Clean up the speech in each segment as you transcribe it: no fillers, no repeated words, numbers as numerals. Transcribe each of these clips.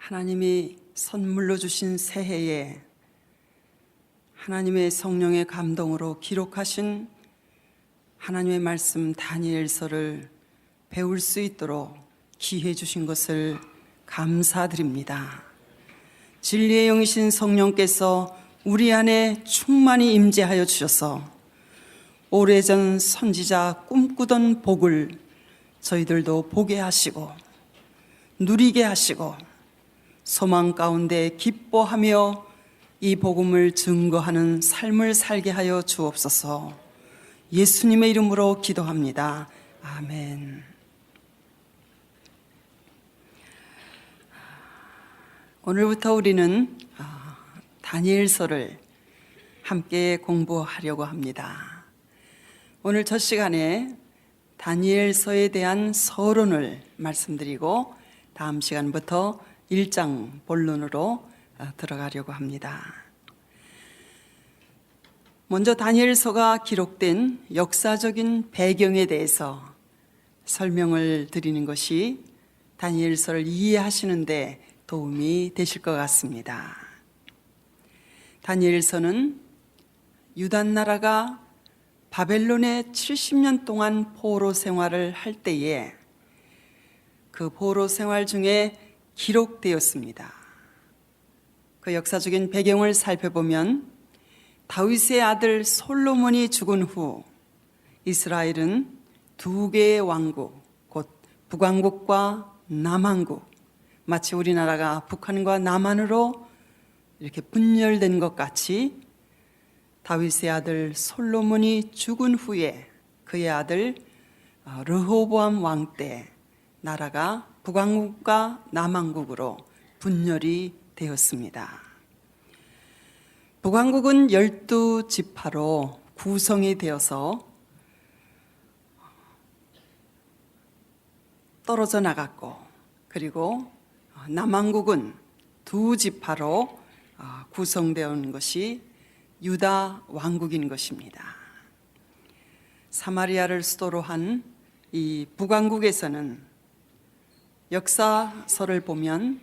하나님이 선물로 주신 새해에 하나님의 성령의 감동으로 기록하신 하나님의 말씀 다니엘서를 배울 수 있도록 기회 주신 것을 감사드립니다. 진리의 영이신 성령께서 우리 안에 충만히 임재하여 주셔서 오래전 선지자 꿈꾸던 복을 저희들도 보게 하시고 누리게 하시고 소망 가운데 기뻐하며 이 복음을 증거하는 삶을 살게 하여 주옵소서. 예수님의 이름으로 기도합니다. 아멘. 오늘부터 우리는 다니엘서를 함께 공부하려고 합니다. 오늘 첫 시간에 다니엘서에 대한 서론을 말씀드리고 다음 시간부터 1장 본론으로 들어가려고 합니다. 먼저 다니엘서가 기록된 역사적인 배경에 대해서 설명을 드리는 것이 다니엘서를 이해하시는 데 도움이 되실 것 같습니다. 다니엘서는 유다 나라가 바벨론에 70년 동안 포로 생활을 할 때에 그 포로 생활 중에 기록되었습니다. 그 역사적인 배경을 살펴보면 다윗의 아들 솔로몬이 죽은 후 이스라엘은 두 개의 왕국, 곧 북왕국과 남왕국, 마치 우리나라가 북한과 남한으로 이렇게 분열된 것 같이 다윗의 아들 솔로몬이 죽은 후에 그의 아들 르호보암 왕 때 나라가 북왕국과 남왕국으로 분열이 되었습니다. 북왕국은 12지파로 구성이 되어서 떨어져 나갔고, 그리고 남왕국은 2지파로 구성되어 온 것이 유다 왕국인 것입니다. 사마리아를 수도로 한 이 북왕국에서는 역사서를 보면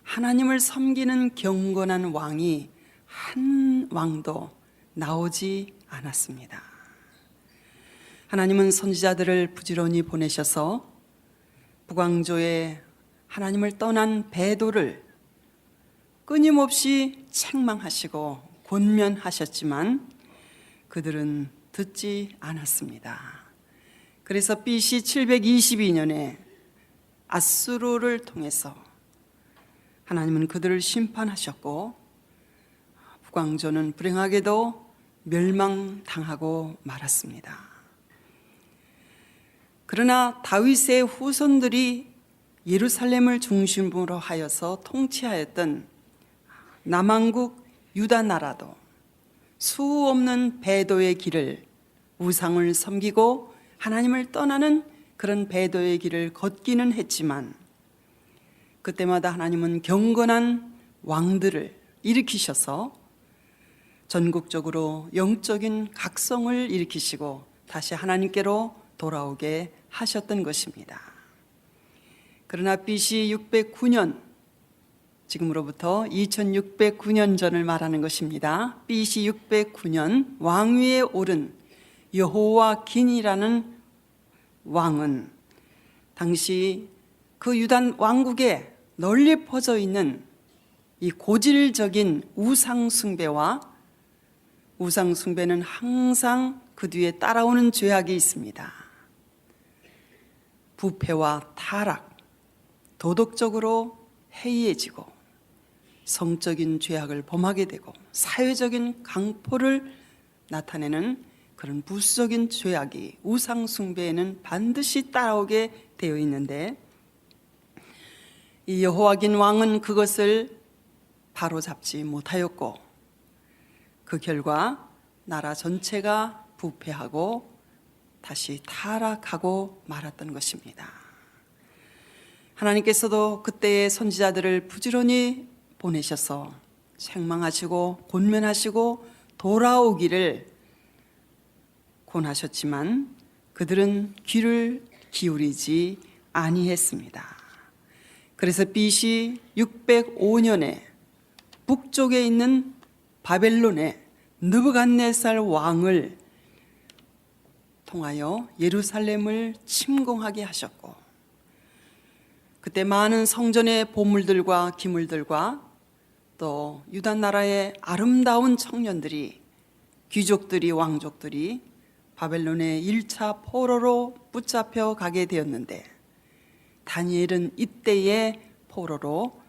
하나님을 섬기는 경건한 왕이 한 왕도 나오지 않았습니다. 하나님은 선지자들을 부지런히 보내셔서 북왕조에 하나님을 떠난 배도를 끊임없이 책망하시고 권면하셨지만 그들은 듣지 않았습니다. 그래서 BC 722년에 아수르를 통해서 하나님은 그들을 심판하셨고 북왕조는 불행하게도 멸망당하고 말았습니다. 그러나 다윗의 후손들이 예루살렘을 중심으로 하여서 통치하였던 남왕국 유다 나라도 수 없는 배도의 길을, 우상을 섬기고 하나님을 떠나는 그런 배도의 길을 걷기는 했지만 그때마다 하나님은 경건한 왕들을 일으키셔서 전국적으로 영적인 각성을 일으키시고 다시 하나님께로 돌아오게 하셨던 것입니다. 그러나 BC 609년, 지금으로부터 2609년 전을 말하는 것입니다. BC 609년 왕위에 오른 여호와긴이라는 왕은 당시 그 유다 왕국에 널리 퍼져 있는 이 고질적인 우상 숭배와 우상 숭배는 항상 그 뒤에 따라오는 죄악이 있습니다. 부패와 타락, 도덕적으로 해이해지고 성적인 죄악을 범하게 되고 사회적인 강포를 나타내는 그런 부수적인 죄악이 우상 숭배에는 반드시 따라오게 되어 있는데 이 여호와긴 왕은 그것을 바로잡지 못하였고 그 결과 나라 전체가 부패하고 다시 타락하고 말았던 것입니다. 하나님께서도 그때의 선지자들을 부지런히 보내셔서 책망하시고 권면하시고 돌아오기를 권하셨지만 그들은 귀를 기울이지 아니했습니다. 그래서 BC 605년에 북쪽에 있는 바벨론의 느부갓네살 왕을 통하여 예루살렘을 침공하게 하셨고, 그때 많은 성전의 보물들과 기물들과 또 유다 나라의 아름다운 청년들이, 귀족들이, 왕족들이 바벨론의 1차 포로로 붙잡혀 가게 되었는데, 다니엘은 이때의 포로로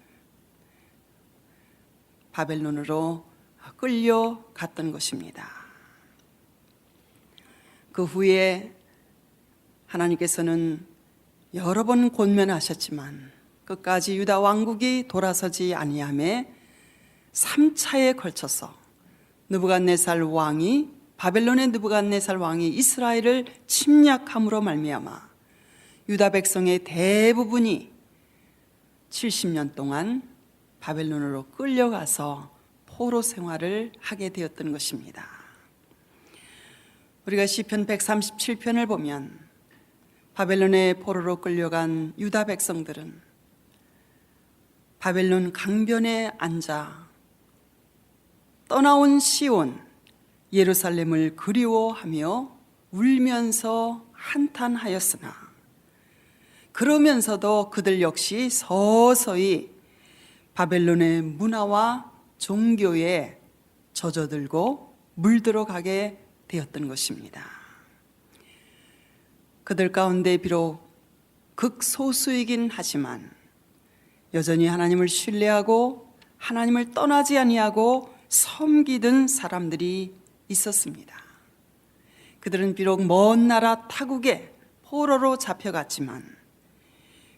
바벨론으로 끌려갔던 것입니다. 그 후에 하나님께서는 여러 번 권면하셨지만 끝까지 유다 왕국이 돌아서지 아니하매 3차에 걸쳐서 느부갓네살 왕이, 바벨론의 느부갓네살 왕이 이스라엘을 침략함으로 말미암아 유다 백성의 대부분이 70년 동안 바벨론으로 끌려가서 포로 생활을 하게 되었던 것입니다. 우리가 시편 137편을 보면 바벨론의 포로로 끌려간 유다 백성들은 바벨론 강변에 앉아 떠나온 시온 예루살렘을 그리워하며 울면서 한탄하였으나, 그러면서도 그들 역시 서서히 바벨론의 문화와 종교에 젖어들고 물들어가게 되었던 것입니다. 그들 가운데 비록 극소수이긴 하지만 여전히 하나님을 신뢰하고 하나님을 떠나지 아니하고 섬기던 사람들이 있었습니다. 그들은 비록 먼 나라 타국에 포로로 잡혀갔지만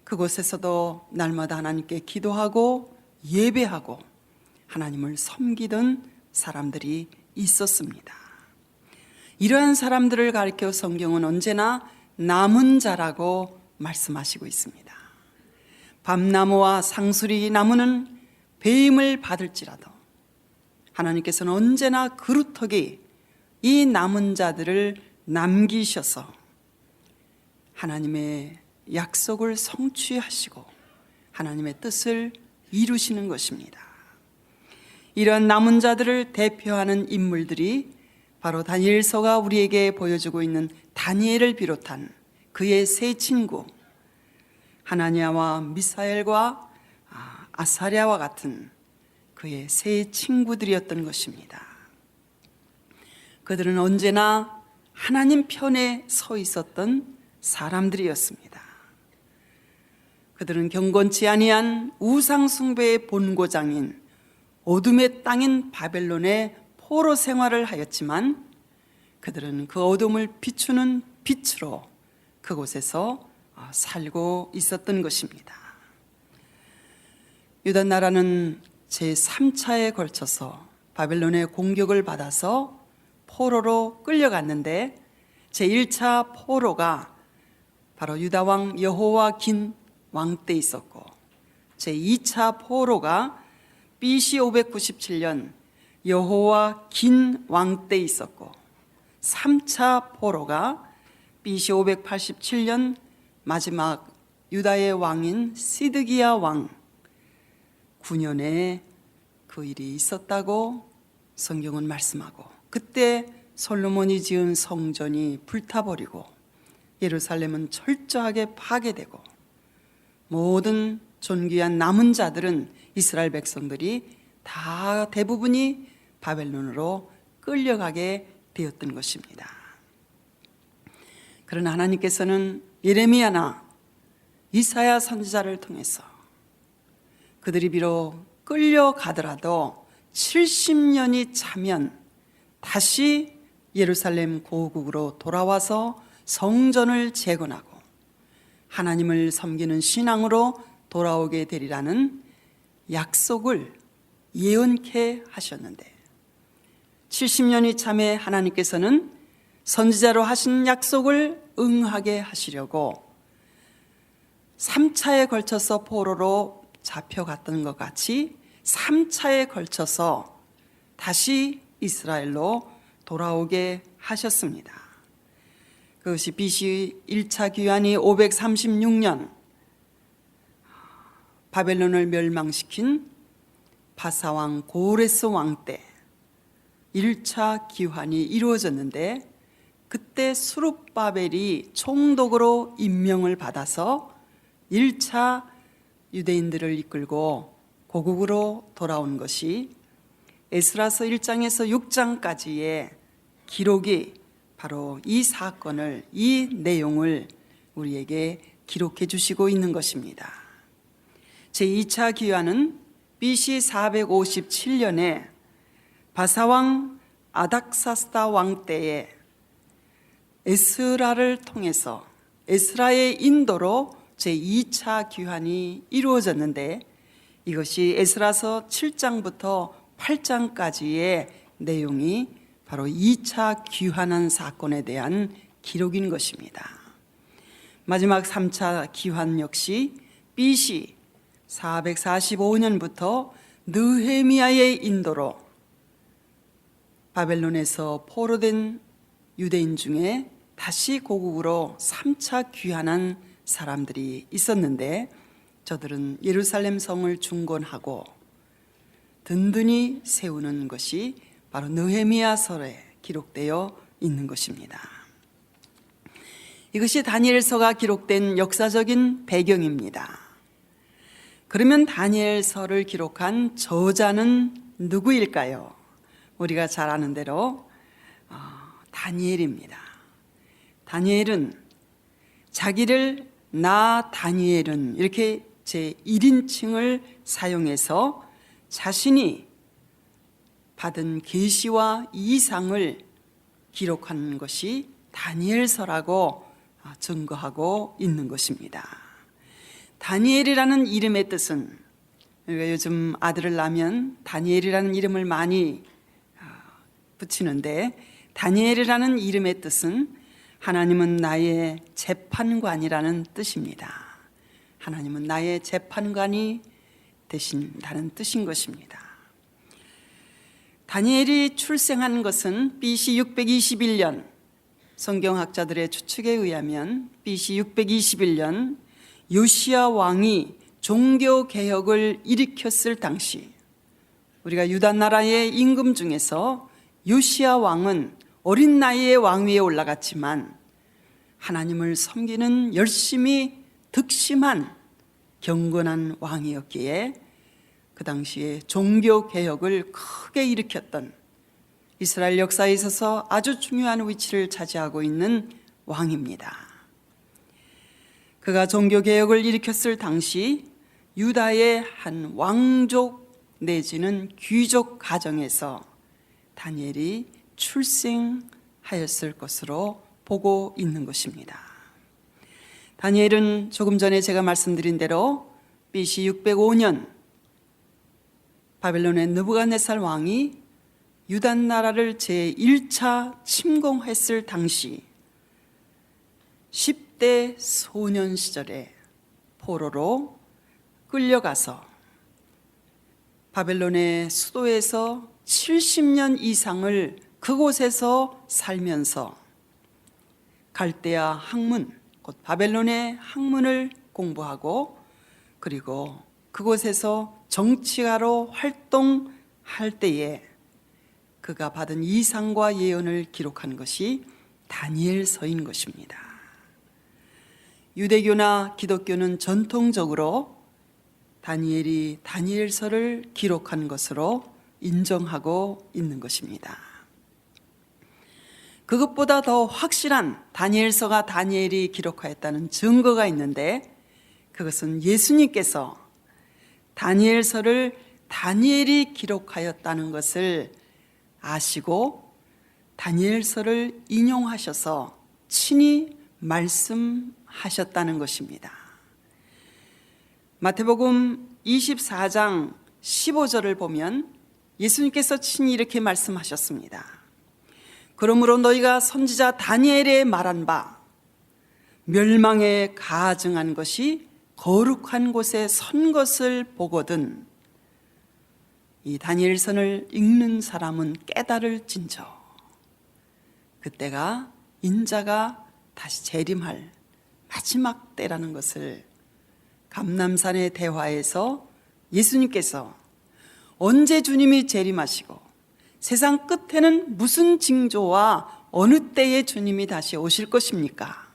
그곳에서도 날마다 하나님께 기도하고 예배하고 하나님을 섬기던 사람들이 있었습니다. 이러한 사람들을 가리켜 성경은 언제나 남은 자라고 말씀하시고 있습니다. 밤나무와 상수리 나무는 배임을 받을지라도 하나님께서는 언제나 그루터기 이 남은 자들을 남기셔서 하나님의 약속을 성취하시고 하나님의 뜻을 이루시는 것입니다. 이런 남은 자들을 대표하는 인물들이 바로 다니엘서가 우리에게 보여주고 있는 다니엘을 비롯한 그의 세 친구 하나냐와 미사엘과 아사랴와 같은 그의 세 친구들이었던 것입니다. 그들은 언제나 하나님 편에 서 있었던 사람들이었습니다. 그들은 경건치 아니한 우상 숭배의 본고장인 어둠의 땅인 바벨론의 포로 생활을 하였지만 그들은 그 어둠을 비추는 빛으로 그곳에서 살고 있었던 것입니다. 유다 나라는 제3차에 걸쳐서 바벨론의 공격을 받아서 포로로 끌려갔는데, 제1차 포로가 바로 유다 왕 여호와긴 왕 때 있었고, 제2차 포로가 BC 597년 여호와긴 왕 때 있었고, 3차 포로가 BC 587년 마지막 유다의 왕인 시드기야 왕 9년에 그 일이 있었다고 성경은 말씀하고, 그때 솔로몬이 지은 성전이 불타버리고 예루살렘은 철저하게 파괴되고 모든 존귀한 남은 자들은 이스라엘 백성들이 다 대부분이 바벨론으로 끌려가게 되었던 것입니다. 그러나 하나님께서는 예레미야나 이사야 선지자를 통해서 그들이 비록 끌려가더라도 70년이 차면 다시 예루살렘 고국으로 돌아와서 성전을 재건하고 하나님을 섬기는 신앙으로 돌아오게 되리라는 약속을 예언케 하셨는데, 70년이 참에 하나님께서는 선지자로 하신 약속을 응하게 하시려고 3차에 걸쳐서 포로로 잡혀갔던 것 같이 3차에 걸쳐서 다시 이스라엘로 돌아오게 하셨습니다. 그것이 BC 1차 귀환이 536년 바벨론을 멸망시킨 바사왕 고레스 왕 때 1차 기환이 이루어졌는데, 그때 수룹바벨이 총독으로 임명을 받아서 1차 유대인들을 이끌고 고국으로 돌아온 것이 에스라서 1장에서 6장까지의 기록이 바로 이 사건을, 이 내용을 우리에게 기록해 주시고 있는 것입니다. 제2차 기환은 BC 457년에 바사왕 아닥사스다 왕 때에 에스라를 통해서, 에스라의 인도로 제2차 기환이 이루어졌는데, 이것이 에스라서 7장부터 8장까지의 내용이 바로 2차 귀환한 사건에 대한 기록인 것입니다. 마지막 3차 귀환 역시 BC 445년부터 느헤미야의 인도로 바벨론에서 포로된 유대인 중에 다시 고국으로 3차 귀환한 사람들이 있었는데, 저들은 예루살렘 성을 중건하고 든든히 세우는 것이 바로 느헤미야서에 기록되어 있는 것입니다. 이것이 다니엘서가 기록된 역사적인 배경입니다. 그러면 다니엘서를 기록한 저자는 누구일까요? 우리가 잘 아는 대로 다니엘입니다. 다니엘은 자기를 나 다니엘은 이렇게 제 1인칭을 사용해서 자신이 받은 계시와 이상을 기록한 것이 다니엘서라고 증거하고 있는 것입니다. 다니엘이라는 이름의 뜻은, 우리가 요즘 아들을 낳으면 다니엘이라는 이름을 많이 붙이는데, 다니엘이라는 이름의 뜻은 하나님은 나의 재판관이라는 뜻입니다. 하나님은 나의 재판관이 되신다는 뜻인 것입니다. 다니엘이 출생한 것은 BC 621년, 성경학자들의 추측에 의하면 BC 621년 요시야 왕이 종교개혁을 일으켰을 당시, 우리가 유다 나라의 임금 중에서 요시야 왕은 어린 나이에 왕위에 올라갔지만 하나님을 섬기는 열심히 득심한 경건한 왕이었기에 그 당시에 종교개혁을 크게 일으켰던, 이스라엘 역사에 있어서 아주 중요한 위치를 차지하고 있는 왕입니다. 그가 종교개혁을 일으켰을 당시 유다의 한 왕족 내지는 귀족 가정에서 다니엘이 출생하였을 것으로 보고 있는 것입니다. 다니엘은 조금 전에 제가 말씀드린 대로 BC 605년 바벨론의 느부갓네살 왕이 유다 나라를 제1차 침공했을 당시 10대 소년 시절에 포로로 끌려가서 바벨론의 수도에서 70년 이상을 그곳에서 살면서 갈대아 학문, 곧 바벨론의 학문을 공부하고, 그리고 그곳에서 정치가로 활동할 때에 그가 받은 이상과 예언을 기록한 것이 다니엘서인 것입니다. 유대교나 기독교는 전통적으로 다니엘이 다니엘서를 기록한 것으로 인정하고 있는 것입니다. 그것보다 더 확실한 다니엘서가 다니엘이 기록하였다는 증거가 있는데, 그것은 예수님께서 다니엘서를 다니엘이 기록하였다는 것을 아시고 다니엘서를 인용하셔서 친히 말씀하셨다는 것입니다. 마태복음 24장 15절을 보면 예수님께서 친히 이렇게 말씀하셨습니다. 그러므로 너희가 선지자 다니엘의 말한 바 멸망에 가증한 것이 거룩한 곳에 선 것을 보거든 이 다니엘서를 읽는 사람은 깨달을진저 그때가 인자가 다시 재림할 마지막 때라는 것을 감람산의 대화에서 예수님께서 언제 주님이 재림하시고 세상 끝에는 무슨 징조와 어느 때에 주님이 다시 오실 것입니까?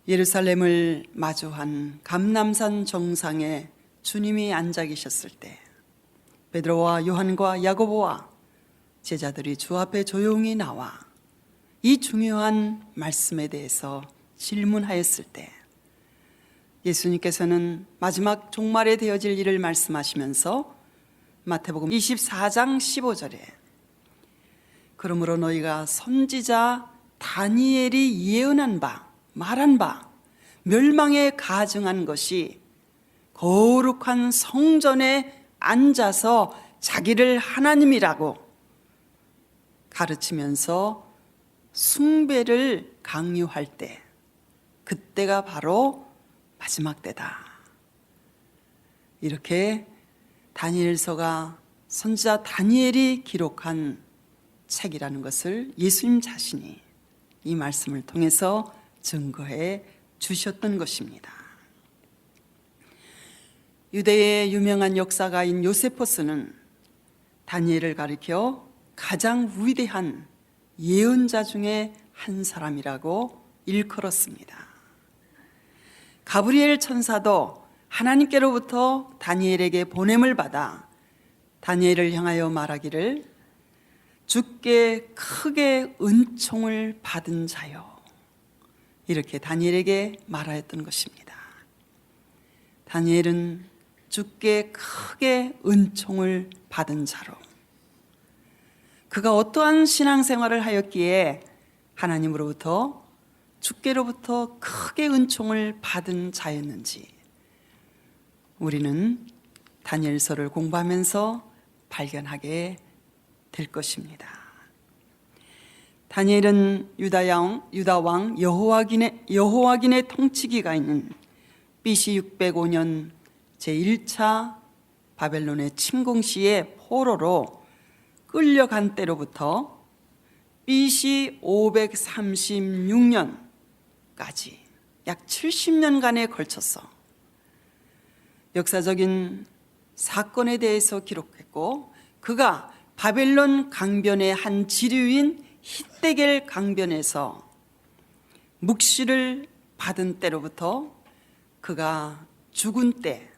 예루살렘을 마주한 감람산 정상에 주님이 앉아 계셨을 때 베드로와 요한과 야고보와 제자들이 주 앞에 조용히 나와 이 중요한 말씀에 대해서 질문하였을 때 예수님께서는 마지막 종말에 되어질 일을 말씀하시면서 마태복음 24장 15절에 그러므로 너희가 선지자 다니엘이 예언한 바 말한 바 멸망에 가증한 것이 거룩한 성전에 앉아서 자기를 하나님이라고 가르치면서 숭배를 강요할 때 그때가 바로 마지막 때다. 이렇게 다니엘서가 선지자 다니엘이 기록한 책이라는 것을 예수님 자신이 이 말씀을 통해서 증거해 주셨던 것입니다. 유대의 유명한 역사가인 요세포스는 다니엘을 가리켜 가장 위대한 예언자 중에 한 사람이라고 일컬었습니다. 가브리엘 천사도 하나님께로부터 다니엘에게 보냄을 받아 다니엘을 향하여 말하기를 주께 크게 은총을 받은 자요, 이렇게 다니엘에게 말하였던 것입니다. 다니엘은 주께 크게 은총을 받은 자로, 그가 어떠한 신앙생활을 하였기에 하나님으로부터 주께로부터 크게 은총을 받은 자였는지 우리는 다니엘서를 공부하면서 발견하게 될 것입니다. 다니엘은 유다왕 여호와긴의 통치기가 있는 BC 605년 제1차 바벨론의 침공 시의 포로로 끌려간 때로부터 BC 536년까지 약 70년간에 걸쳐서 역사적인 사건에 대해서 기록했고, 그가 바벨론 강변의 한 지류인 히데겔 강변에서 묵시를 받은 때로부터 그가 죽은 때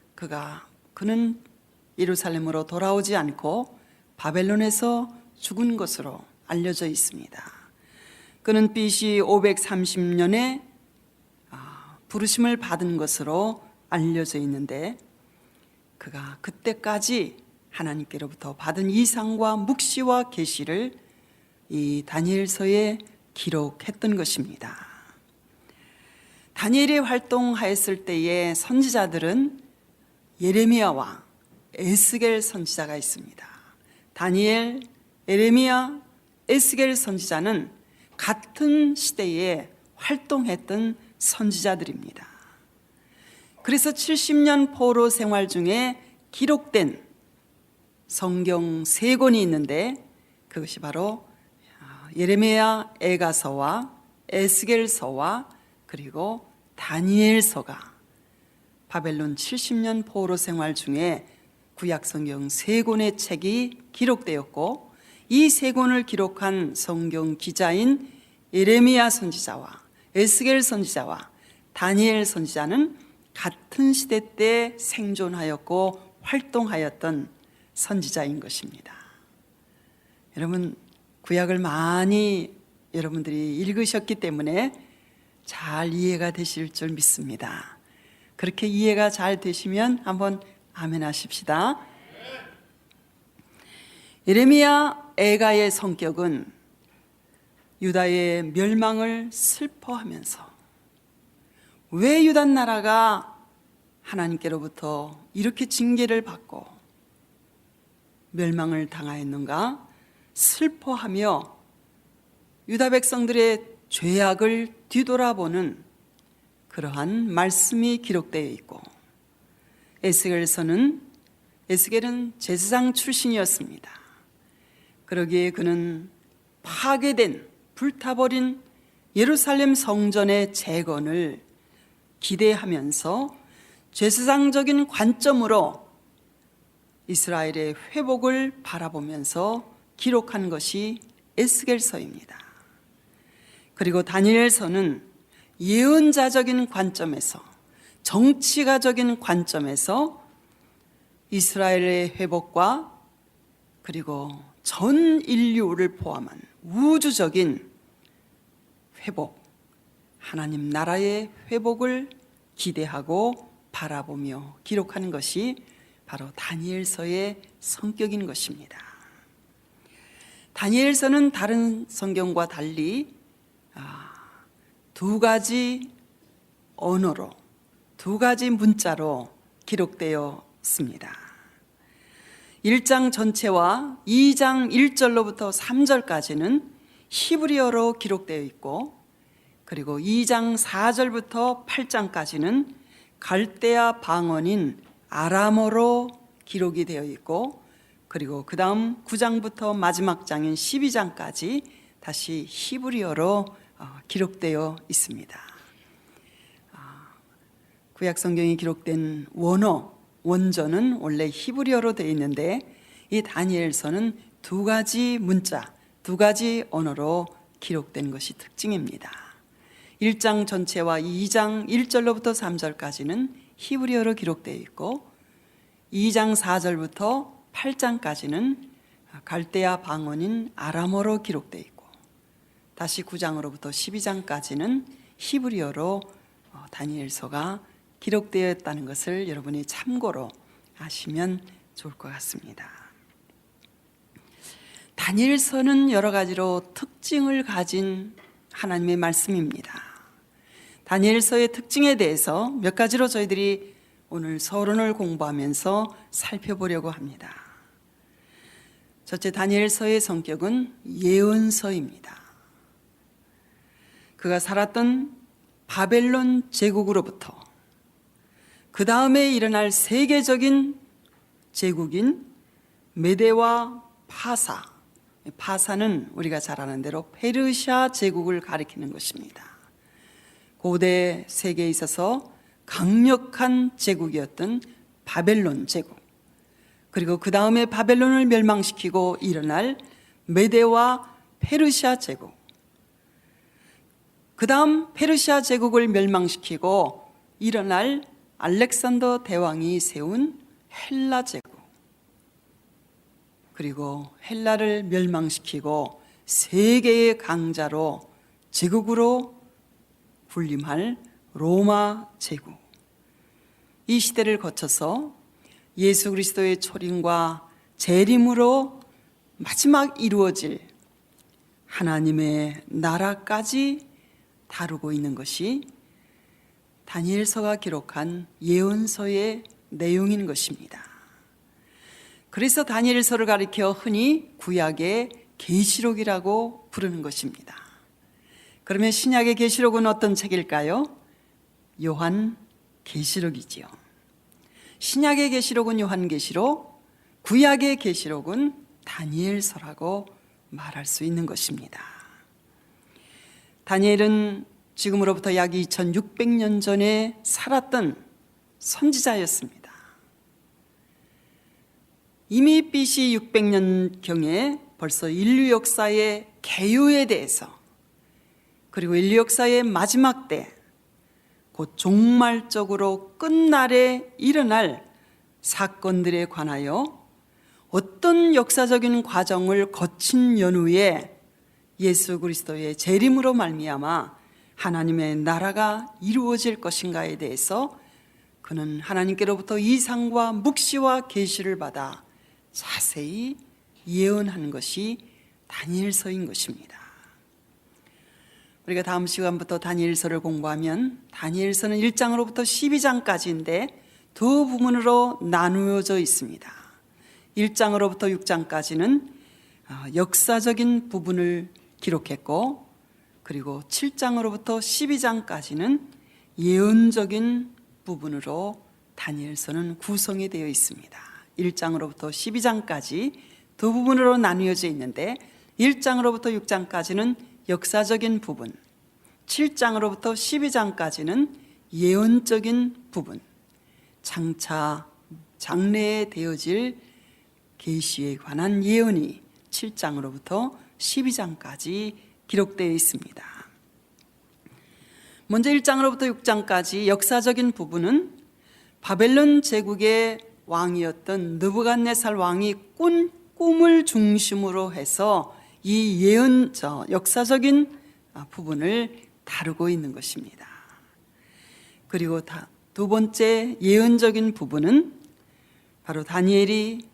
그는 예루살렘으로 돌아오지 않고 바벨론에서 죽은 것으로 알려져 있습니다. 그는 BC 530년에 부르심을 받은 것으로 알려져 있는데, 그가 그때까지 하나님께로부터 받은 이상과 묵시와 계시를 이 다니엘서에 기록했던 것입니다. 다니엘이 활동하였을 때의 선지자들은 예레미야와 에스겔 선지자가 있습니다. 다니엘, 예레미야, 에스겔 선지자는 같은 시대에 활동했던 선지자들입니다. 그래서 70년 포로 생활 중에 기록된 성경 3권이 있는데, 그것이 바로 예레미야 애가서와 에스겔서와 그리고 다니엘서가 바벨론 70년 포로 생활 중에 구약 성경 3권의 책이 기록되었고, 이 3권을 기록한 성경 기자인 예레미야 선지자와 에스겔 선지자와 다니엘 선지자는 같은 시대 때 생존하였고 활동하였던 선지자인 것입니다. 여러분, 구약을 많이 여러분들이 읽으셨기 때문에 잘 이해가 되실 줄 믿습니다. 그렇게 이해가 잘 되시면 한번 아멘 하십시다. 예레미야 애가의 성격은 유다의 멸망을 슬퍼하면서 왜 유다 나라가 하나님께로부터 이렇게 징계를 받고 멸망을 당하였는가 슬퍼하며 유다 백성들의 죄악을 뒤돌아보는 그러한 말씀이 기록되어 있고, 에스겔은 제사장 출신이었습니다. 그러기에 그는 파괴된 불타버린 예루살렘 성전의 재건을 기대하면서 제사장적인 관점으로 이스라엘의 회복을 바라보면서 기록한 것이 에스겔서입니다. 그리고 다니엘서는 예언자적인 관점에서, 정치가적인 관점에서 이스라엘의 회복과 그리고 전 인류를 포함한 우주적인 회복, 하나님 나라의 회복을 기대하고 바라보며 기록하는 것이 바로 다니엘서의 성격인 것입니다. 다니엘서는 다른 성경과 달리 두 가지 언어로, 두 가지 문자로 기록되어 있습니다. 1장 전체와 2장 1절로부터 3절까지는 히브리어로 기록되어 있고, 그리고 2장 4절부터 8장까지는 갈대아 방언인 아람어로 기록이 되어 있고, 그리고 그 다음 9장부터 마지막 장인 12장까지 다시 히브리어로 기록되어 있습니다. 구약 성경이 기록된 원전은 원래 히브리어로 되어 있는데, 이 다니엘서는 두 가지 문자, 두 가지 언어로 기록된 것이 특징입니다. 1장 전체와 2장 1절로부터 3절까지는 히브리어로 기록되어 있고, 2장 4절부터 8장까지는 갈대아 방언인 아람어로 기록되어 있고, 다시 9장으로부터 12장까지는 히브리어로 다니엘서가 기록되어 있다는 것을 여러분이 참고로 아시면 좋을 것 같습니다. 다니엘서는 여러 가지로 특징을 가진 하나님의 말씀입니다. 다니엘서의 특징에 대해서 몇 가지로 저희들이 오늘 서론을 공부하면서 살펴보려고 합니다. 첫째, 다니엘서의 성격은 예언서입니다. 그가 살았던 바벨론 제국으로부터 그 다음에 일어날 세계적인 제국인 메대와 파사, 파사는 우리가 잘 아는 대로 페르시아 제국을 가리키는 것입니다. 고대 세계에 있어서 강력한 제국이었던 바벨론 제국, 그리고 그 다음에 바벨론을 멸망시키고 일어날 메대와 페르시아 제국, 그 다음 페르시아 제국을 멸망시키고 일어날 알렉산더 대왕이 세운 헬라 제국, 그리고 헬라를 멸망시키고 세계의 강자로 제국으로 군림할 로마 제국, 이 시대를 거쳐서 예수 그리스도의 초림과 재림으로 마지막 이루어질 하나님의 나라까지 다루고 있는 것이 다니엘서가 기록한 예언서의 내용인 것입니다. 그래서 다니엘서를 가리켜 흔히 구약의 계시록이라고 부르는 것입니다. 그러면 신약의 계시록은 어떤 책일까요? 요한 계시록이지요. 신약의 계시록은 요한 계시록, 구약의 계시록은 다니엘서라고 말할 수 있는 것입니다. 다니엘은 지금으로부터 약 2600년 전에 살았던 선지자였습니다. 이미 BC 600년경에 벌써 인류 역사의 개요에 대해서, 그리고 인류 역사의 마지막 때, 곧 종말적으로 끝날에 일어날 사건들에 관하여 어떤 역사적인 과정을 거친 연후에 예수 그리스도의 재림으로 말미암아 하나님의 나라가 이루어질 것인가에 대해서 그는 하나님께로부터 이상과 묵시와 계시를 받아 자세히 예언하는 것이 다니엘서인 것입니다. 우리가 다음 시간부터 다니엘서를 공부하면 다니엘서는 1장으로부터 12장까지인데 두 부분으로 나누어져 있습니다. 1장으로부터 6장까지는 역사적인 부분을 기록했고, 그리고 7장으로부터 12장까지는 예언적인 부분으로 다니엘서는 구성이 되어 있습니다. 1장으로부터 12장까지 두 부분으로 나누어져 있는데 1장으로부터 6장까지는 역사적인 부분, 7장으로부터 12장까지는 예언적인 부분, 장차 장래에 되어질 계시에 관한 예언이 7장으로부터 12장까지 기록되어 있습니다. 먼저 1장으로부터 6장까지 역사적인 부분은 바벨론 제국의 왕이었던 느부갓네살 왕이 꾼 꿈을 중심으로 해서 이 역사적인 부분을 다루고 있는 것입니다. 그리고 두 번째 예언적인 부분은 바로 다니엘이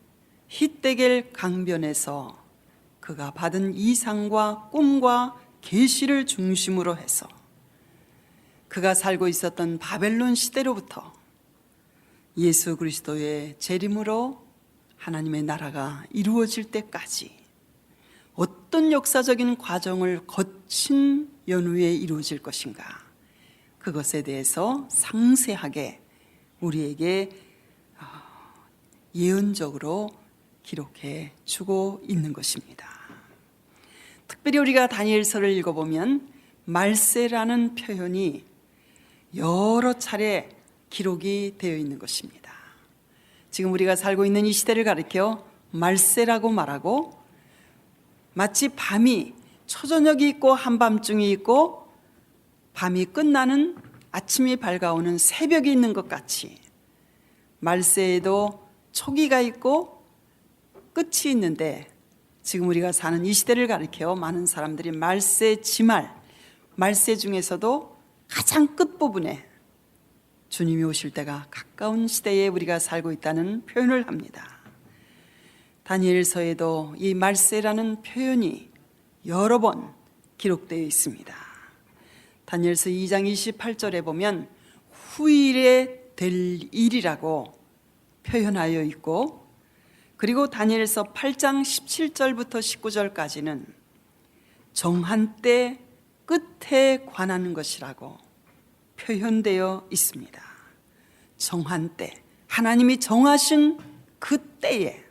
히데겔 강변에서 그가 받은 이상과 꿈과 계시를 중심으로 해서 그가 살고 있었던 바벨론 시대로부터 예수 그리스도의 재림으로 하나님의 나라가 이루어질 때까지 어떤 역사적인 과정을 거친 연후에 이루어질 것인가, 그것에 대해서 상세하게 우리에게 예언적으로 기록해 주고 있는 것입니다. 특별히 우리가 다니엘서를 읽어보면 말세라는 표현이 여러 차례 기록이 되어 있는 것입니다. 지금 우리가 살고 있는 이 시대를 가리켜 말세라고 말하고, 마치 밤이 초저녁이 있고 한밤중이 있고 밤이 끝나는 아침이 밝아오는 새벽이 있는 것 같이 말세에도 초기가 있고 끝이 있는데, 지금 우리가 사는 이 시대를 가리켜 많은 사람들이 말세 지말, 말세 중에서도 가장 끝부분에 주님이 오실 때가 가까운 시대에 우리가 살고 있다는 표현을 합니다. 다니엘서에도 이 말세라는 표현이 여러 번 기록되어 있습니다. 다니엘서 2장 28절에 보면 후일에 될 일이라고 표현하여 있고, 그리고 다니엘서 8장 17절부터 19절까지는 정한 때 끝에 관한 것이라고 표현되어 있습니다. 정한 때, 하나님이 정하신 그 때에,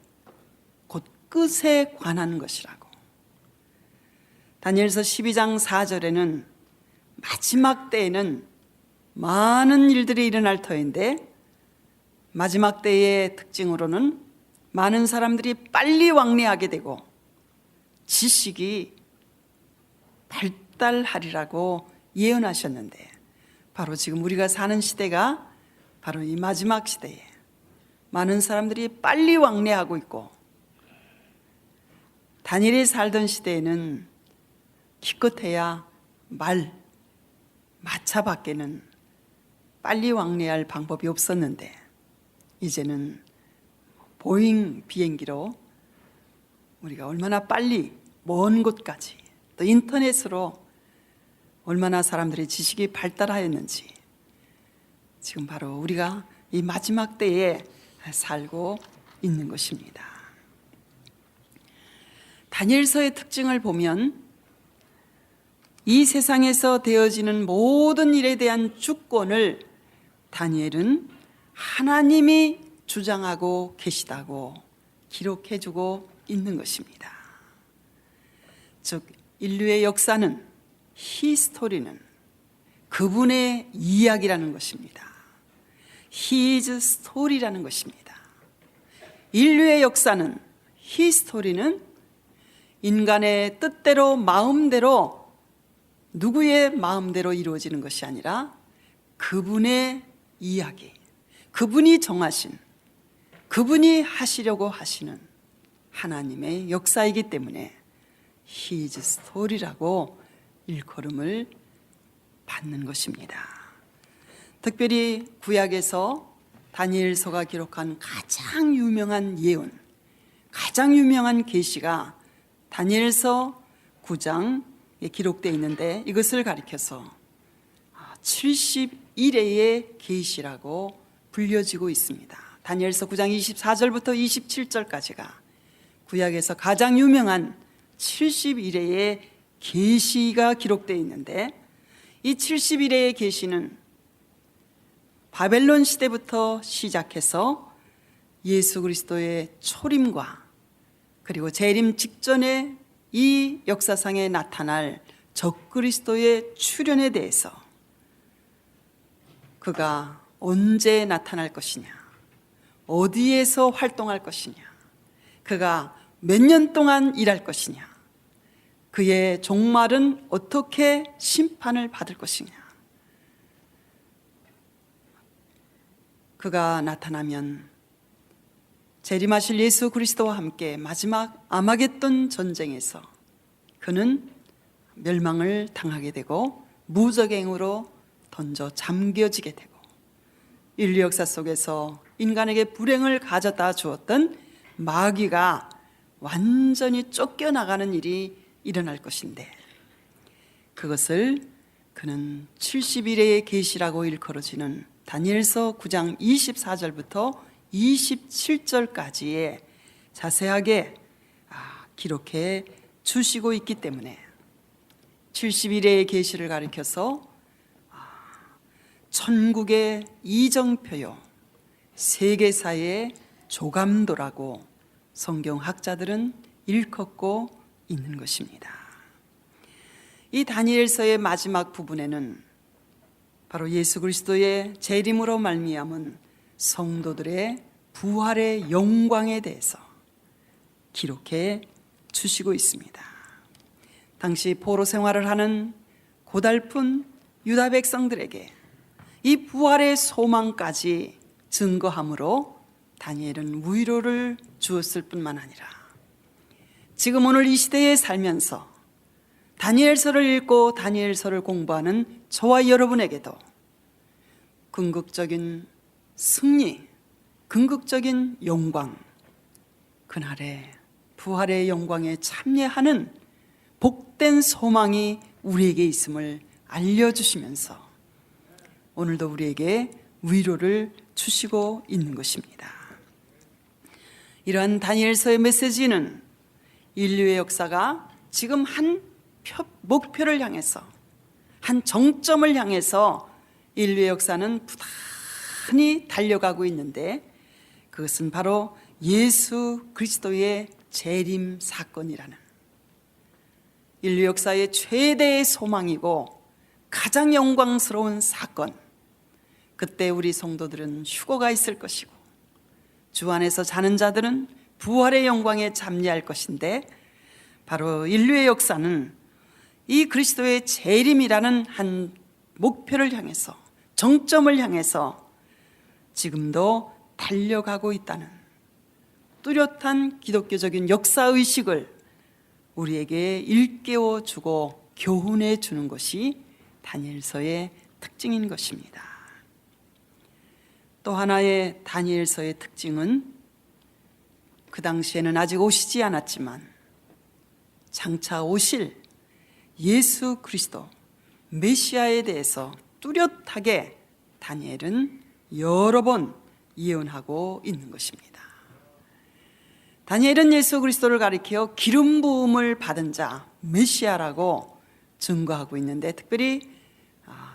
곧 끝에 관한 것이라고. 다니엘서 12장 4절에는 마지막 때에는 많은 일들이 일어날 터인데, 마지막 때의 특징으로는 많은 사람들이 빨리 왕래하게 되고 지식이 발달하리라고 예언하셨는데, 바로 지금 우리가 사는 시대가 바로 이 마지막 시대에 많은 사람들이 빨리 왕래하고 있고, 다니엘이 살던 시대에는 기껏해야 마차밖에는 빨리 왕래할 방법이 없었는데, 이제는 보잉 비행기로 우리가 얼마나 빨리 먼 곳까지, 또 인터넷으로 얼마나 사람들의 지식이 발달하였는지, 지금 바로 우리가 이 마지막 때에 살고 있는 것입니다. 다니엘서의 특징을 보면 이 세상에서 되어지는 모든 일에 대한 주권을 다니엘은 하나님이 주장하고 계시다고 기록해주고 있는 것입니다. 즉 인류의 역사는, 히스토리는 그분의 이야기라는 것입니다. His story라는 것입니다. 인류의 역사는, 히스토리는 인간의 뜻대로 마음대로, 누구의 마음대로 이루어지는 것이 아니라 그분의 이야기, 그분이 정하신, 그분이 하시려고 하시는 하나님의 역사이기 때문에 His story라고 일컬음을 받는 것입니다. 특별히 구약에서 다니엘서가 기록한 가장 유명한 예언, 가장 유명한 계시가 다니엘서 9장에 기록되어 있는데, 이것을 가리켜서 71회의 계시라고 불려지고 있습니다. 다니엘서 9장 24절부터 27절까지가 구약에서 가장 유명한 71회의 계시가 기록되어 있는데, 이 71회의 계시는 바벨론 시대부터 시작해서 예수 그리스도의 초림과 그리고 재림 직전에 이 역사상에 나타날 적그리스도의 출현에 대해서, 그가 언제 나타날 것이냐, 어디에서 활동할 것이냐, 그가 몇 년 동안 일할 것이냐, 그의 종말은 어떻게 심판을 받을 것이냐. 그가 나타나면 재림하실 예수 그리스도와 함께 마지막 아마겟돈 전쟁에서 그는 멸망을 당하게 되고 무적행으로 던져 잠겨지게 되고 인류 역사 속에서 인간에게 불행을 가져다 주었던 마귀가 완전히 쫓겨나가는 일이 일어날 것인데, 그것을 그는 70일의 계시라고 일컬어지는 다니엘서 9장 24절부터 27절까지에 자세하게 기록해 주시고 있기 때문에 70일의 계시를 가리켜서 천국의 이정표요, 세계사의 조감도라고 성경학자들은 일컫고 있는 것입니다. 이 다니엘서의 마지막 부분에는 바로 예수 그리스도의 재림으로 말미암은 성도들의 부활의 영광에 대해서 기록해 주시고 있습니다. 당시 포로 생활을 하는 고달픈 유다 백성들에게 이 부활의 소망까지 증거함으로 다니엘은 위로를 주었을 뿐만 아니라 지금 오늘 이 시대에 살면서 다니엘서를 읽고 다니엘서를 공부하는 저와 여러분에게도 궁극적인 승리, 궁극적인 영광, 그날의 부활의 영광에 참여하는 복된 소망이 우리에게 있음을 알려주시면서 오늘도 우리에게 위로를 주시고 있는 것입니다. 이러한 다니엘서의 메시지는 인류의 역사가 지금 한 목표를 향해서, 한 정점을 향해서 인류의 역사는 부단히 달려가고 있는데, 그것은 바로 예수 그리스도의 재림 사건이라는 인류 역사의 최대의 소망이고 가장 영광스러운 사건. 그때 우리 성도들은 휴거가 있을 것이고 주 안에서 자는 자들은 부활의 영광에 참여할 것인데, 바로 인류의 역사는 이 그리스도의 재림이라는 한 목표를 향해서, 정점을 향해서 지금도 달려가고 있다는 뚜렷한 기독교적인 역사의식을 우리에게 일깨워 주고 교훈해 주는 것이 다니엘서의 특징인 것입니다. 또 하나의 다니엘서의 특징은 그 당시에는 아직 오시지 않았지만 장차 오실 예수 그리스도 메시아에 대해서 뚜렷하게 다니엘은 여러 번 예언하고 있는 것입니다. 다니엘은 예수 그리스도를 가리켜 기름 부음을 받은 자 메시아라고 증거하고 있는데, 특별히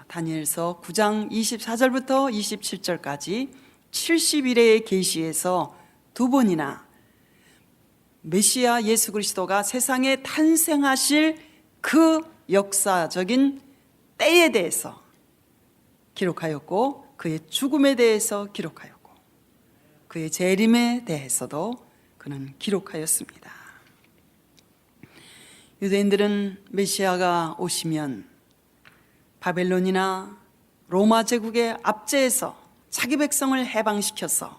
다니엘서 9장 24절부터 27절까지 70일의 계시에서 두 번이나 메시아 예수 그리스도가 세상에 탄생하실 그 역사적인 때에 대해서 기록하였고, 그의 죽음에 대해서 기록하였고, 그의 재림에 대해서도 그는 기록하였습니다. 유대인들은 메시아가 오시면 바벨론이나 로마 제국의 압제에서 자기 백성을 해방시켜서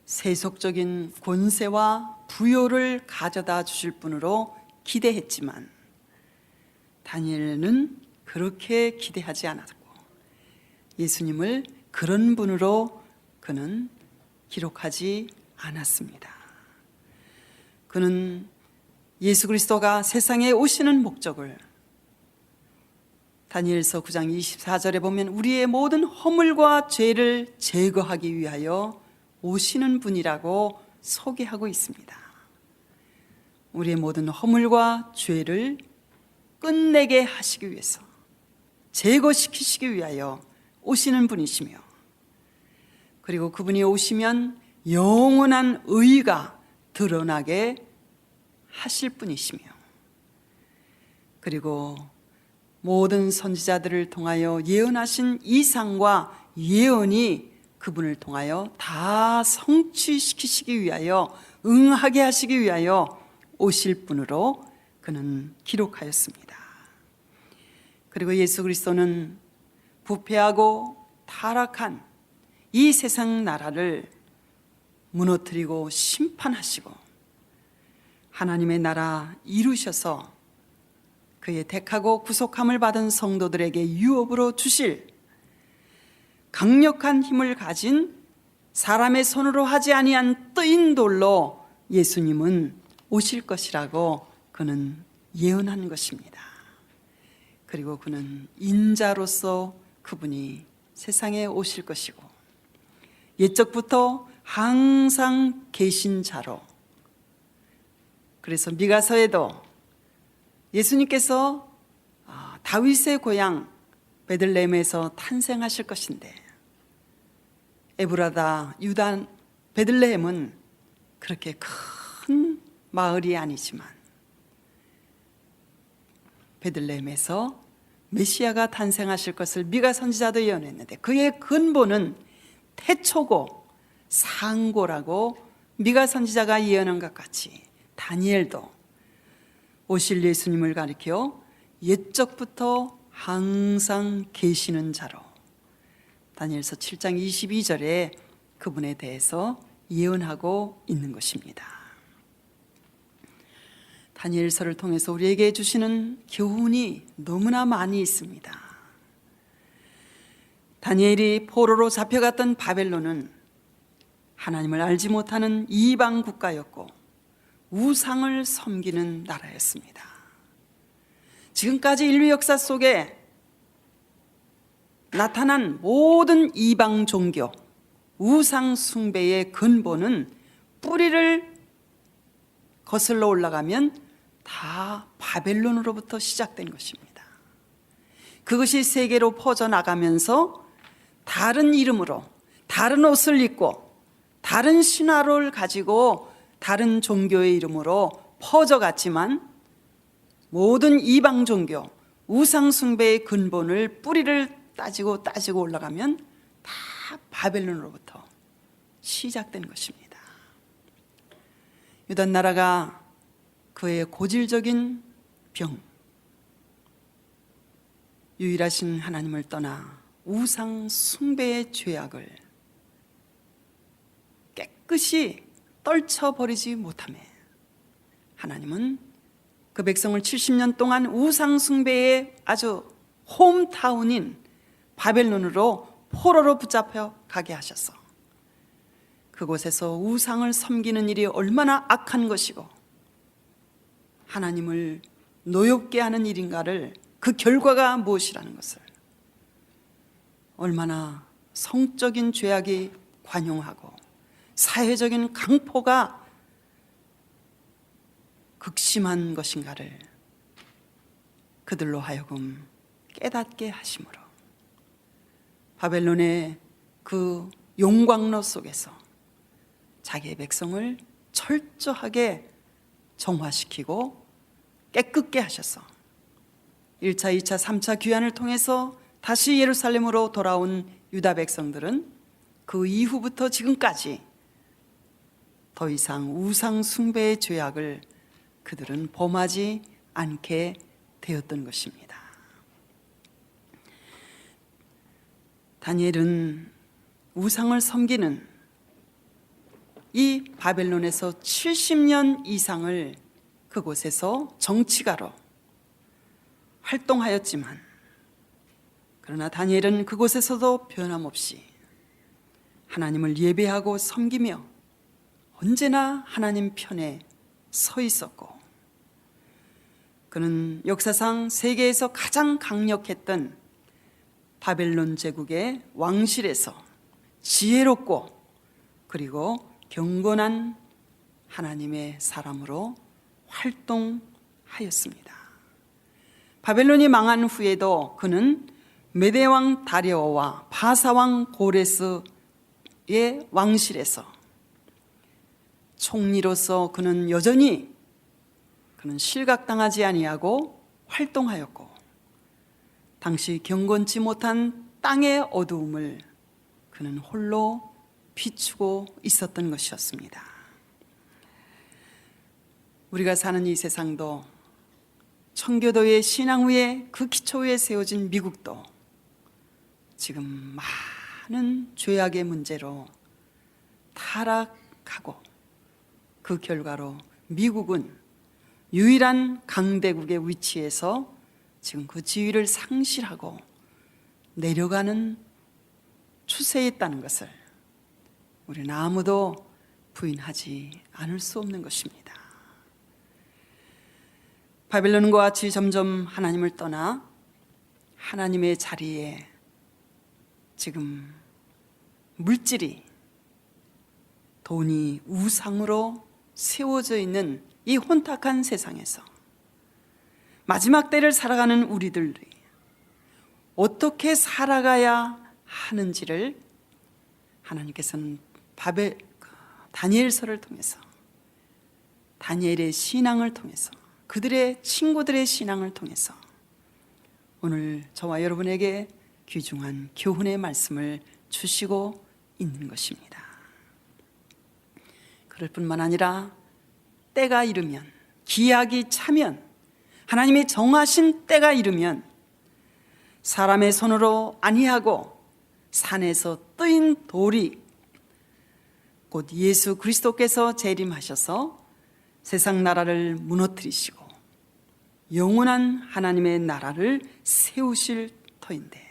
세속적인 권세와 부요를 가져다 주실 분으로 기대했지만 다니엘은 그렇게 기대하지 않았고 예수님을 그런 분으로 그는 기록하지 않았습니다. 그는 예수 그리스도가 세상에 오시는 목적을 다니엘서 9장 24절에 보면 우리의 모든 허물과 죄를 제거하기 위하여 오시는 분이라고 소개하고 있습니다. 우리의 모든 허물과 죄를 끝내게 하시기 위해서, 제거시키시기 위하여 오시는 분이시며, 그리고 그분이 오시면 영원한 의가 드러나게 하실 분이시며, 그리고 모든 선지자들을 통하여 예언하신 이상과 예언이 그분을 통하여 다 성취시키시기 위하여, 응하게 하시기 위하여 오실 분으로 그는 기록하였습니다. 그리고 예수 그리스도는 부패하고 타락한 이 세상 나라를 무너뜨리고 심판하시고 하나님의 나라 이루셔서 그의 택하고 구속함을 받은 성도들에게 유업으로 주실 강력한 힘을 가진 사람의 손으로 하지 아니한 뜨인 돌로 예수님은 오실 것이라고 그는 예언한 것입니다. 그리고 그는 인자로서 그분이 세상에 오실 것이고 옛적부터 항상 계신 자로, 그래서 미가서에도 예수님께서 다윗의 고향 베들레헴에서 탄생하실 것인데, 에브라다 유다 베들레헴은 그렇게 큰 마을이 아니지만 베들레헴에서 메시아가 탄생하실 것을 미가 선지자도 예언했는데 그의 근본은 태초고 상고라고 미가 선지자가 예언한 것 같이 다니엘도 오실 예수님을 가리켜 옛적부터 항상 계시는 자로 다니엘서 7장 22절에 그분에 대해서 예언하고 있는 것입니다. 다니엘서를 통해서 우리에게 주시는 교훈이 너무나 많이 있습니다. 다니엘이 포로로 잡혀갔던 바벨론은 하나님을 알지 못하는 이방 국가였고 우상을 섬기는 나라였습니다. 지금까지 인류 역사 속에 나타난 모든 이방 종교, 우상 숭배의 근본은 뿌리를 거슬러 올라가면 다 바벨론으로부터 시작된 것입니다. 그것이 세계로 퍼져나가면서 다른 이름으로 다른 옷을 입고 다른 신화를 가지고 다른 종교의 이름으로 퍼져갔지만 모든 이방 종교, 우상 숭배의 근본을 뿌리를 따지고 올라가면 다 바벨론으로부터 시작된 것입니다. 유다 나라가 그의 고질적인 병, 유일하신 하나님을 떠나 우상 숭배의 죄악을 깨끗이 떨쳐버리지 못하며 하나님은 그 백성을 70년 동안 우상 숭배의 아주 홈타운인 바벨론으로 포로로 붙잡혀 가게 하셔서 그곳에서 우상을 섬기는 일이 얼마나 악한 것이고 하나님을 노엽게 하는 일인가를, 그 결과가 무엇이라는 것을, 얼마나 성적인 죄악이 관용하고 사회적인 강포가 극심한 것인가를 그들로 하여금 깨닫게 하심으로 바벨론의 그 용광로 속에서 자기의 백성을 철저하게 정화시키고 깨끗게 하셔서 1차, 2차, 3차 귀환을 통해서 다시 예루살렘으로 돌아온 유다 백성들은 그 이후부터 지금까지 더 이상 우상 숭배의 죄악을 그들은 범하지 않게 되었던 것입니다. 다니엘은 우상을 섬기는 이 바벨론에서 70년 이상을 그곳에서 정치가로 활동하였지만, 그러나 다니엘은 그곳에서도 변함없이 하나님을 예배하고 섬기며 언제나 하나님 편에 서 있었고, 그는 역사상 세계에서 가장 강력했던 바벨론 제국의 왕실에서 지혜롭고 그리고 경건한 하나님의 사람으로 활동하였습니다. 바벨론이 망한 후에도 그는 메대왕 다리오와 바사왕 고레스의 왕실에서 총리로서 그는 여전히 실각당하지 아니하고 활동하였고, 당시 경건치 못한 땅의 어두움을 그는 홀로 비추고 있었던 것이었습니다. 우리가 사는 이 세상도 청교도의 신앙 위에 그 기초 위에 세워진 미국도 지금 많은 죄악의 문제로 타락하고 그 결과로 미국은 유일한 강대국의 위치에서 지금 그 지위를 상실하고 내려가는 추세에 있다는 것을 우리는 아무도 부인하지 않을 수 없는 것입니다. 바벨론과 같이 점점 하나님을 떠나 하나님의 자리에 지금 물질이, 돈이 우상으로 세워져 있는 이 혼탁한 세상에서 마지막 때를 살아가는 우리들이 어떻게 살아가야 하는지를 하나님께서는 다니엘서를 통해서, 다니엘의 신앙을 통해서, 그들의 친구들의 신앙을 통해서 오늘 저와 여러분에게 귀중한 교훈의 말씀을 주시고 있는 것입니다. 그럴 뿐만 아니라 때가 이르면, 기약이 차면, 하나님이 정하신 때가 이르면 사람의 손으로 아니하고 산에서 뜨인 돌이 곧 예수 그리스도께서 재림하셔서 세상 나라를 무너뜨리시고 영원한 하나님의 나라를 세우실 터인데,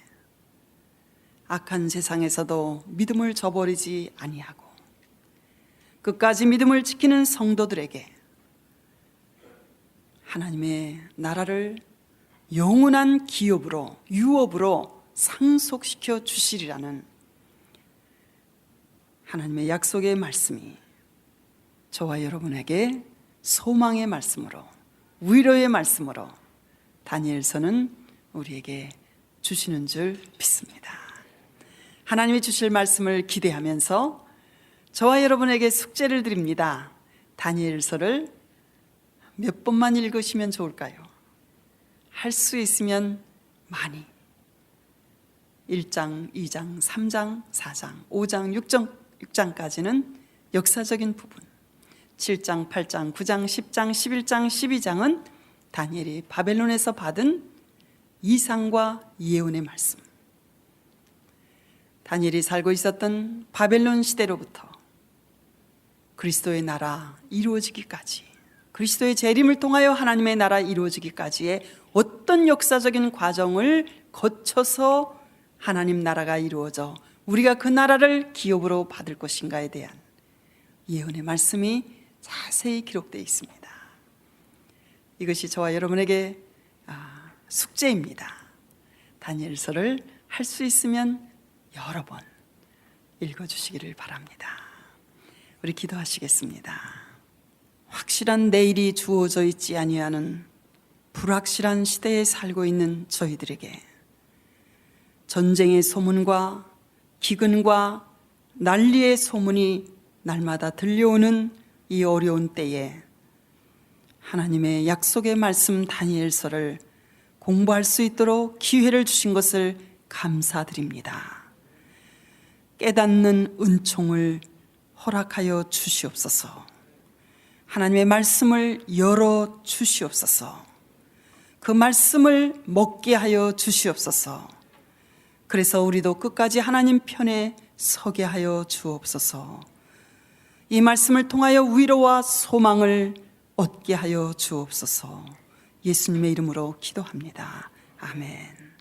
악한 세상에서도 믿음을 저버리지 아니하고 끝까지 믿음을 지키는 성도들에게 하나님의 나라를 영원한 기업으로, 유업으로 상속시켜 주시리라는 하나님의 약속의 말씀이 저와 여러분에게 소망의 말씀으로, 위로의 말씀으로 다니엘서는 우리에게 주시는 줄 믿습니다. 하나님이 주실 말씀을 기대하면서 저와 여러분에게 숙제를 드립니다. 다니엘서를 몇 번만 읽으시면 좋을까요? 할 수 있으면 많이. 1장, 2장, 3장, 4장, 5장, 6장까지는 역사적인 부분, 7장, 8장, 9장, 10장, 11장, 12장은 다니엘이 바벨론에서 받은 이상과 예언의 말씀. 다니엘이 살고 있었던 바벨론 시대로부터 그리스도의 나라 이루어지기까지, 그리스도의 재림을 통하여 하나님의 나라 이루어지기까지의 어떤 역사적인 과정을 거쳐서 하나님 나라가 이루어져 우리가 그 나라를 기업으로 받을 것인가에 대한 예언의 말씀이 자세히 기록되어 있습니다. 이것이 저와 여러분에게 숙제입니다. 다니엘서를 할 수 있으면 여러 번 읽어주시기를 바랍니다. 우리 기도하시겠습니다. 확실한 내일이 주어져 있지 아니하는 불확실한 시대에 살고 있는 저희들에게 전쟁의 소문과 기근과 난리의 소문이 날마다 들려오는 이 어려운 때에 하나님의 약속의 말씀 다니엘서를 공부할 수 있도록 기회를 주신 것을 감사드립니다. 깨닫는 은총을 허락하여 주시옵소서. 하나님의 말씀을 열어 주시옵소서. 그 말씀을 먹게 하여 주시옵소서. 그래서 우리도 끝까지 하나님 편에 서게 하여 주옵소서. 이 말씀을 통하여 위로와 소망을 얻게 하여 주옵소서. 예수님의 이름으로 기도합니다. 아멘.